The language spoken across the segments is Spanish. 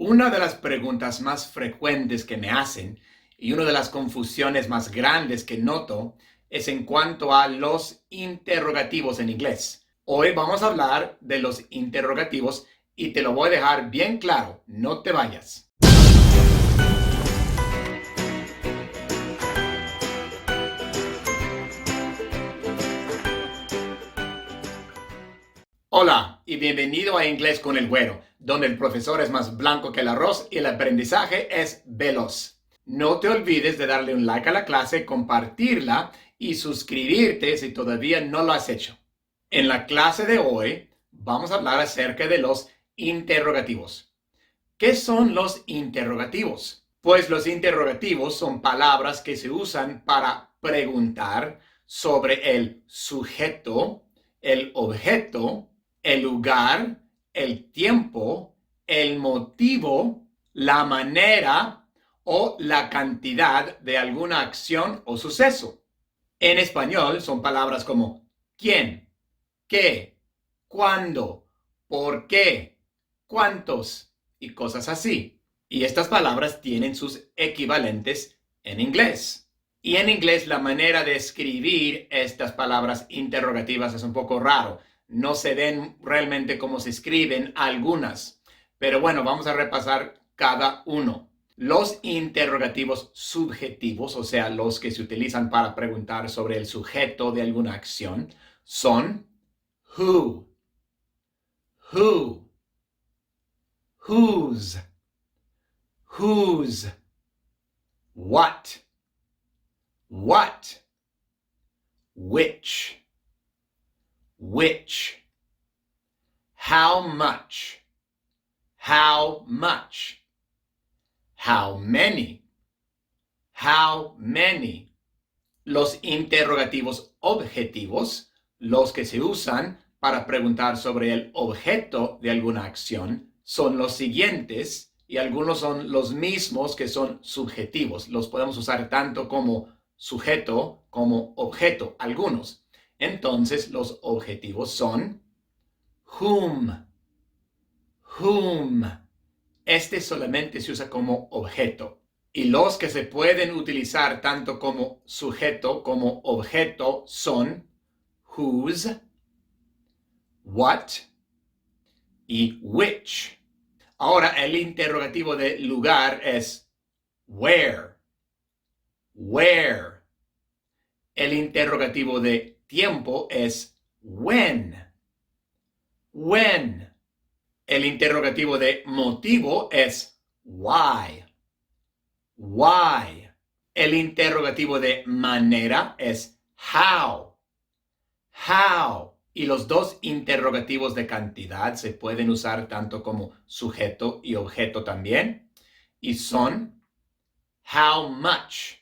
Una de las preguntas más frecuentes que me hacen y una de las confusiones más grandes que noto es en cuanto a los interrogativos en inglés. Hoy vamos a hablar de los interrogativos y te lo voy a dejar bien claro, no te vayas. Hola y bienvenido a Inglés con el Güero, donde el profesor es más blanco que el arroz y el aprendizaje es veloz. No te olvides de darle un like a la clase, compartirla y suscribirte si todavía no lo has hecho. En la clase de hoy vamos a hablar acerca de los interrogativos. ¿Qué son los interrogativos? Pues los interrogativos son palabras que se usan para preguntar sobre el sujeto, el objeto, el lugar, el tiempo, el motivo, la manera o la cantidad de alguna acción o suceso. En español son palabras como quién, qué, cuándo, por qué, cuántos y cosas así. Y estas palabras tienen sus equivalentes en inglés. Y en inglés la manera de escribir estas palabras interrogativas es un poco raro. No se ven realmente cómo se escriben algunas. Pero bueno, vamos a repasar cada uno. Los interrogativos subjetivos, o sea, los que se utilizan para preguntar sobre el sujeto de alguna acción, son who, whose, whose, what, which, how much, how many. Los interrogativos objetivos, los que se usan para preguntar sobre el objeto de alguna acción, son los siguientes y algunos son los mismos que son subjetivos. Los podemos usar tanto como sujeto como objeto, algunos. Entonces, los objetivos son whom. Este solamente se usa como objeto. Y los que se pueden utilizar tanto como sujeto como objeto son whose, what y which. Ahora, el interrogativo de lugar es where. El interrogativo de tiempo es when. El interrogativo de motivo es why. El interrogativo de manera es how. Y los dos interrogativos de cantidad se pueden usar tanto como sujeto y objeto también. Y son how much,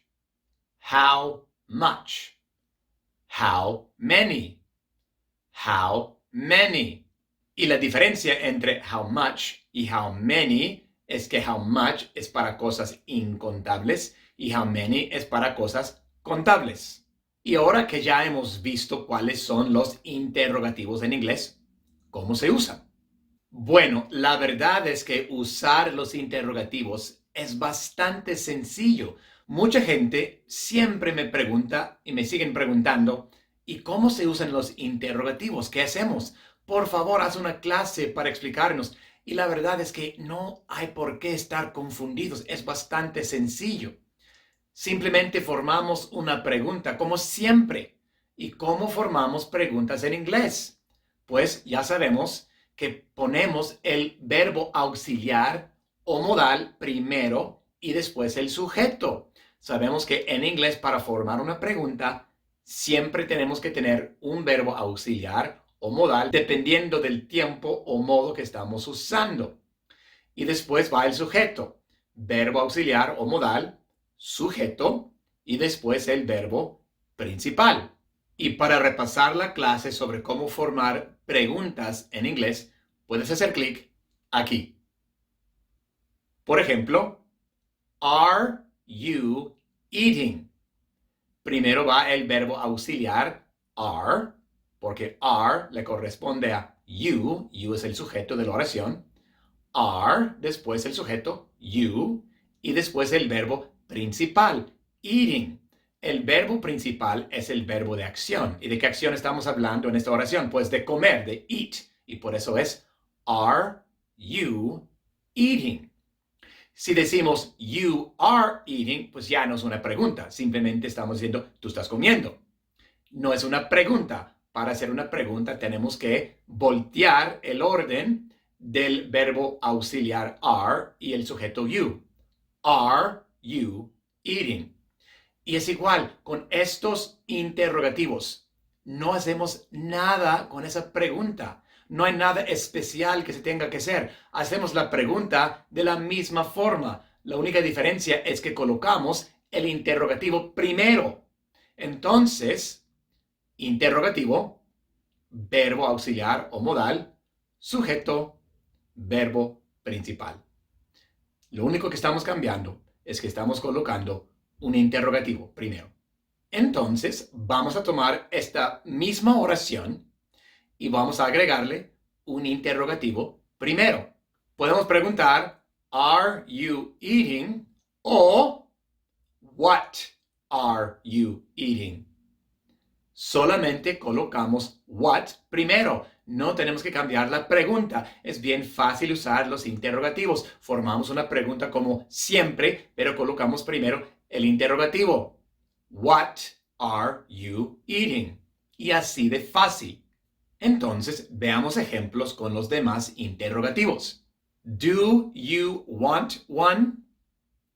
how many. Y la diferencia entre how much y how many es que how much es para cosas incontables y how many es para cosas contables. Y ahora que ya hemos visto cuáles son los interrogativos en inglés, ¿cómo se usan? Bueno, la verdad es que usar los interrogativos es bastante sencillo. Mucha gente siempre me pregunta y me siguen preguntando, ¿y cómo se usan los interrogativos? ¿Qué hacemos? Por favor, haz una clase para explicarnos. Y la verdad es que no hay por qué estar confundidos. Es bastante sencillo. Simplemente formamos una pregunta, como siempre. ¿Y cómo formamos preguntas en inglés? Pues ya sabemos que ponemos el verbo auxiliar o modal primero y después el sujeto. Sabemos que en inglés para formar una pregunta siempre tenemos que tener un verbo auxiliar o modal dependiendo del tiempo o modo que estamos usando. Y después va el sujeto, verbo auxiliar o modal, sujeto y después el verbo principal. Y para repasar la clase sobre cómo formar preguntas en inglés, puedes hacer clic aquí. Por ejemplo, are you eating? Primero va el verbo auxiliar are, porque are le corresponde a you es el sujeto de la oración. are, después el sujeto, you, y después el verbo principal, eating. El verbo principal es el verbo de acción. ¿Y de qué acción estamos hablando en esta oración? Pues de comer, de eat. Y por eso es, are you eating? Si decimos you are eating, pues ya no es una pregunta. Simplemente estamos diciendo, tú estás comiendo. No es una pregunta. Para hacer una pregunta tenemos que voltear el orden del verbo auxiliar are y el sujeto you. Are you eating? Y es igual con estos interrogativos. No hacemos nada con esa pregunta. No hay nada especial que se tenga que hacer. Hacemos la pregunta de la misma forma. La única diferencia es que colocamos el interrogativo primero. Entonces, interrogativo, verbo auxiliar o modal, sujeto, verbo principal. Lo único que estamos cambiando es que estamos colocando un interrogativo primero. Entonces, vamos a tomar esta misma oración y vamos a agregarle un interrogativo primero. Podemos preguntar, ¿Are you eating? O ¿What are you eating? Solamente colocamos what primero. No tenemos que cambiar la pregunta. Es bien fácil usar los interrogativos. Formamos una pregunta como siempre, pero colocamos primero el interrogativo. What are you eating? Y así de fácil. Entonces, veamos ejemplos con los demás interrogativos. Do you want one?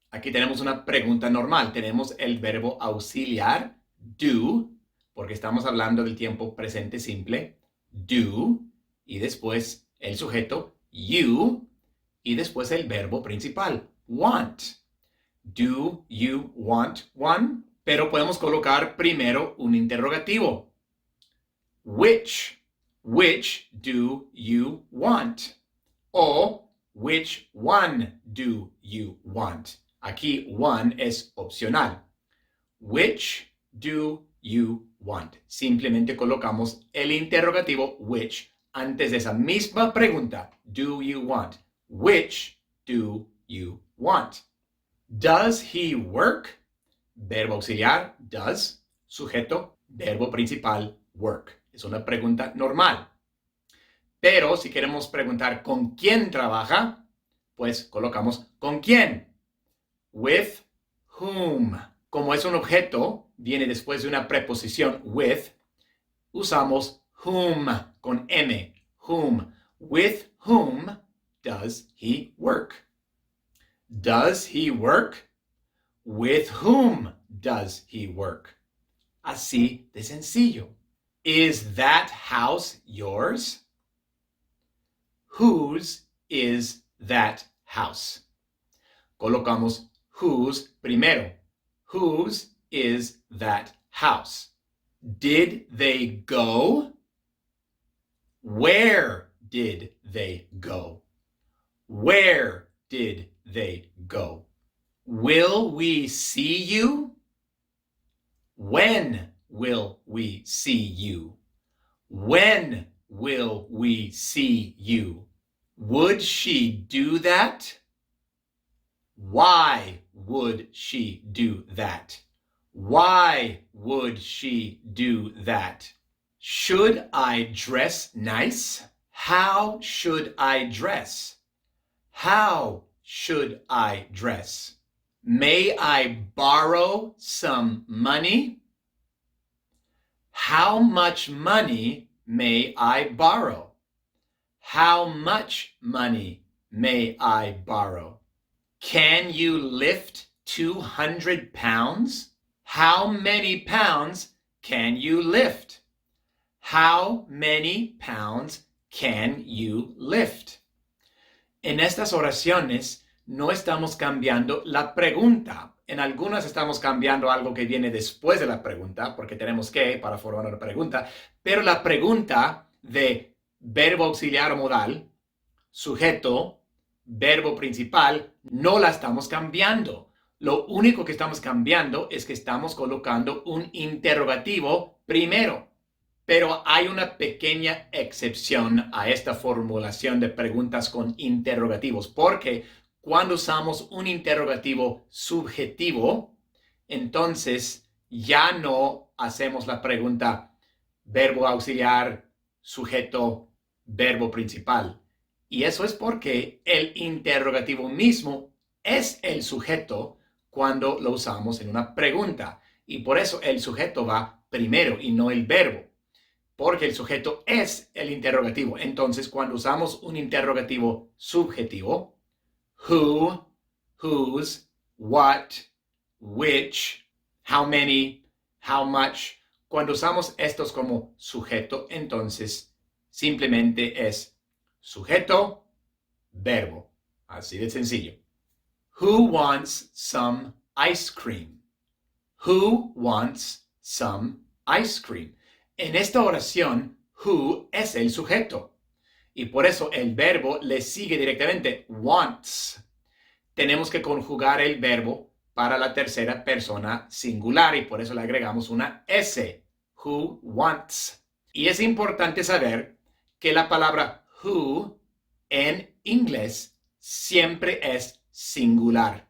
Aquí tenemos una pregunta normal. Tenemos el verbo auxiliar, do, porque estamos hablando del tiempo presente simple, do, y después el sujeto, you, y después el verbo principal, want. Do you want one? Pero podemos colocar primero un interrogativo. Which do you want? O which one do you want? Aquí one es opcional. Which do you want? Simplemente colocamos el interrogativo which antes de esa misma pregunta. Do you want? Which do you want? Does he work? Verbo auxiliar, does. Sujeto, verbo principal, work. Es una pregunta normal. Pero si queremos preguntar con quién trabaja, pues colocamos con quién. With whom. Como es un objeto, viene después de una preposición with, usamos whom con M. Whom. With whom does he work? Does he work? With whom does he work? Así de sencillo. Is that house yours? Whose is that house? Colocamos whose primero. Whose is that house? Did they go? Where did they go? Where did they go? Will we see you? When will we see you? When will we see you? Would she do that? Why would she do that? Why would she do that? Should I dress nice? How should I dress? How should I dress? May I borrow some money? How much money may I borrow? How much money may I borrow? Can you lift 200 pounds? How many pounds can you lift? How many pounds can you lift? En estas oraciones no estamos cambiando la pregunta. En algunas estamos cambiando algo que viene después de la pregunta, porque tenemos que para formar una pregunta, pero la pregunta de verbo auxiliar o modal, sujeto, verbo principal, no la estamos cambiando. Lo único que estamos cambiando es que estamos colocando un interrogativo primero. Pero hay una pequeña excepción a esta formulación de preguntas con interrogativos, porque cuando usamos un interrogativo subjetivo, entonces ya no hacemos la pregunta verbo auxiliar, sujeto, verbo principal. Y eso es porque el interrogativo mismo es el sujeto cuando lo usamos en una pregunta. Y por eso el sujeto va primero y no el verbo, porque el sujeto es el interrogativo. Entonces, cuando usamos un interrogativo subjetivo, who, whose, what, which, how many, how much, cuando usamos estos como sujeto, entonces simplemente es sujeto, verbo. Así de sencillo. Who wants some ice cream? Who wants some ice cream? En esta oración, who es el sujeto. Y por eso el verbo le sigue directamente, wants. Tenemos que conjugar el verbo para la tercera persona singular y por eso le agregamos una S, who wants. Y es importante saber que la palabra who en inglés siempre es singular.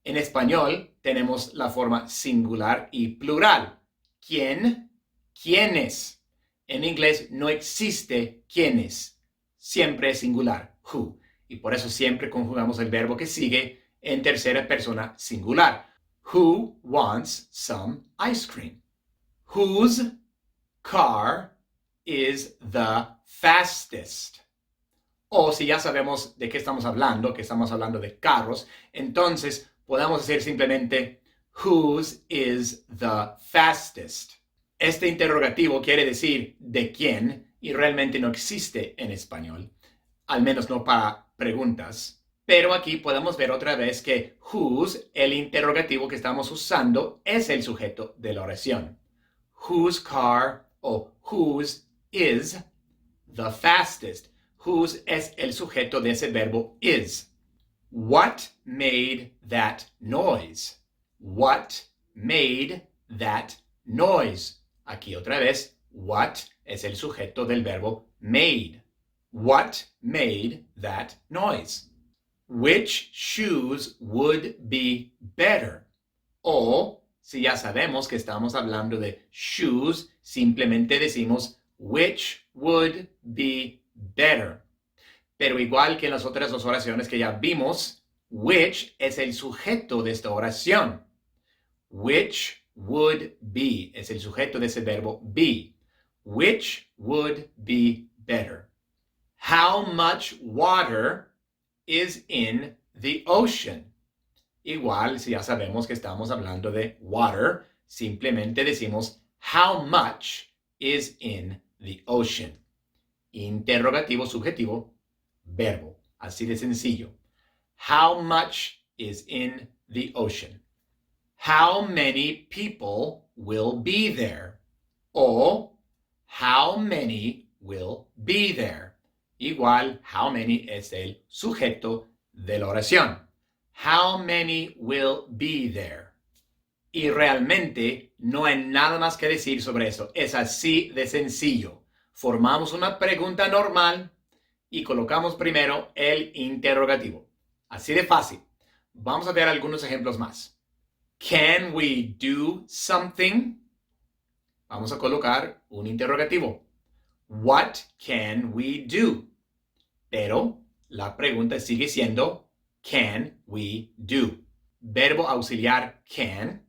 En español tenemos la forma singular y plural. ¿Quién? ¿Quiénes? En inglés no existe quiénes. Siempre es singular, who. Y por eso siempre conjugamos el verbo que sigue en tercera persona singular. Who wants some ice cream? Whose car is the fastest? O si ya sabemos de qué estamos hablando, que estamos hablando de carros, entonces podemos decir simplemente whose is the fastest. Este interrogativo quiere decir de quién y realmente no existe en español, al menos no para preguntas. Pero aquí podemos ver otra vez que whose, el interrogativo que estamos usando, es el sujeto de la oración. Whose car o whose is the fastest. Whose es el sujeto de ese verbo is. What made that noise? What made that noise? Aquí otra vez, what es el sujeto del verbo made. What made that noise? Which shoes would be better? O, si ya sabemos que estamos hablando de shoes, simplemente decimos which would be better. Pero igual que en las otras dos oraciones que ya vimos, which es el sujeto de esta oración. Which would be es el sujeto de ese verbo be. Which would be better? How much water is in the ocean? Igual, si ya sabemos que estamos hablando de water, simplemente decimos how much is in the ocean. Interrogativo, subjetivo, verbo. Así de sencillo. How much is in the ocean? How many people will be there? O how many will be there? Igual, how many es el sujeto de la oración. How many will be there? Y realmente no hay nada más que decir sobre eso. Es así de sencillo. Formamos una pregunta normal y colocamos primero el interrogativo. Así de fácil. Vamos a ver algunos ejemplos más. Can we do something? Vamos a colocar un interrogativo. What can we do? Pero la pregunta sigue siendo can we do? Verbo auxiliar can,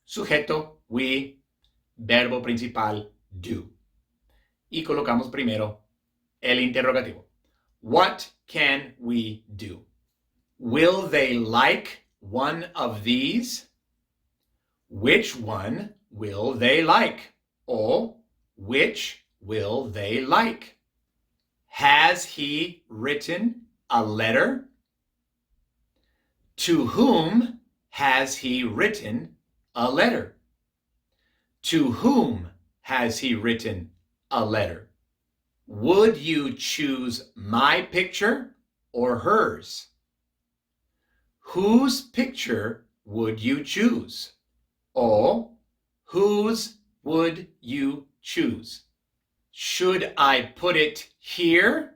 sujeto we, verbo principal do. Y colocamos primero el interrogativo. What can we do? Will they like one of these? Which one will they like? O which will they like? Has he written a letter? To whom has he written a letter? To whom has he written a letter? Would you choose my picture or hers? Whose picture would you choose? O whose would you choose? should I put it here?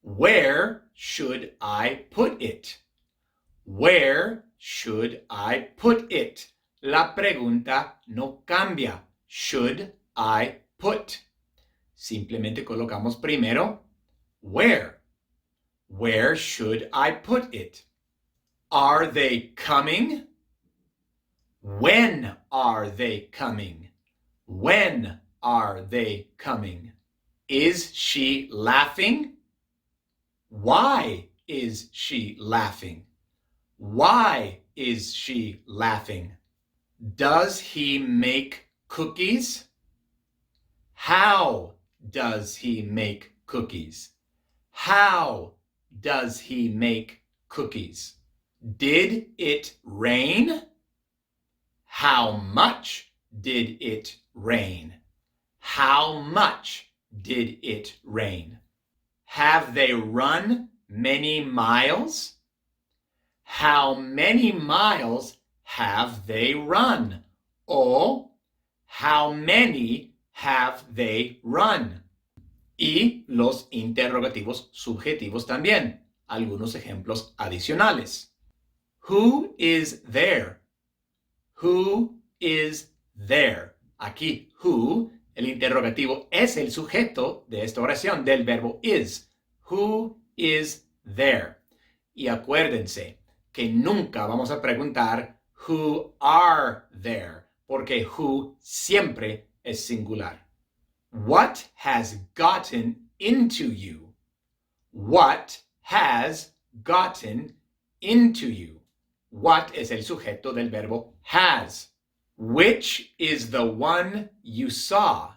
Where should I put it? Where should I put it? La pregunta no cambia. Should I put? Simplemente colocamos primero where. Where should I put it? Are they coming? When are they coming? When are they coming? Is she laughing? Why is she laughing? Why is she laughing? Does he make cookies? How does he make cookies? How does he make cookies? Did it rain? How much did it rain? How much did it rain? Have they run many miles? How many miles have they run? O how many have they run? Y los interrogativos subjetivos también. Algunos ejemplos adicionales. Who is there? Who is there? Aquí, who, el interrogativo, es el sujeto de esta oración del verbo is. Who is there? Y acuérdense que nunca vamos a preguntar who are there, porque who siempre es singular. What has gotten into you? What has gotten into you? What es el sujeto del verbo has. Which is the one you saw?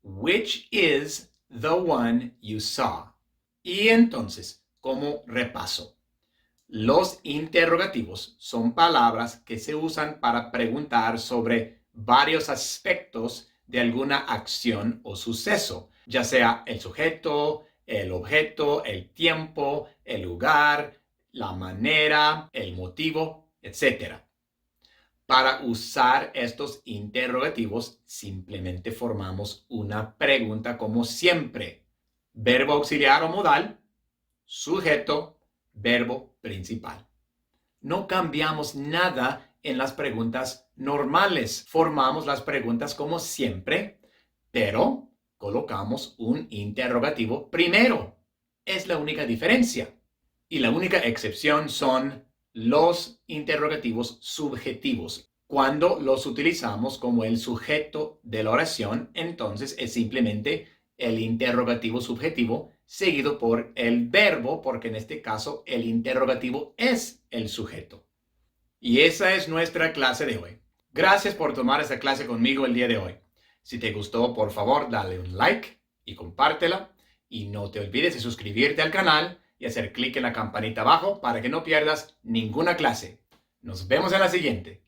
Which is the one you saw? Y entonces, como repaso, los interrogativos son palabras que se usan para preguntar sobre varios aspectos de alguna acción o suceso, ya sea el sujeto, el objeto, el tiempo, el lugar, la manera, el motivo, etc. Para usar estos interrogativos, simplemente formamos una pregunta como siempre. Verbo auxiliar o modal, sujeto, verbo principal. No cambiamos nada en las preguntas normales. Formamos las preguntas como siempre, pero colocamos un interrogativo primero. Es la única diferencia. Y la única excepción son los interrogativos subjetivos. Cuando los utilizamos como el sujeto de la oración, entonces es simplemente el interrogativo subjetivo seguido por el verbo, porque en este caso el interrogativo es el sujeto. Y esa es nuestra clase de hoy. Gracias por tomar esta clase conmigo el día de hoy. Si te gustó, por favor, dale un like y compártela. Y no te olvides de suscribirte al canal y hacer clic en la campanita abajo para que no pierdas ninguna clase. Nos vemos en la siguiente.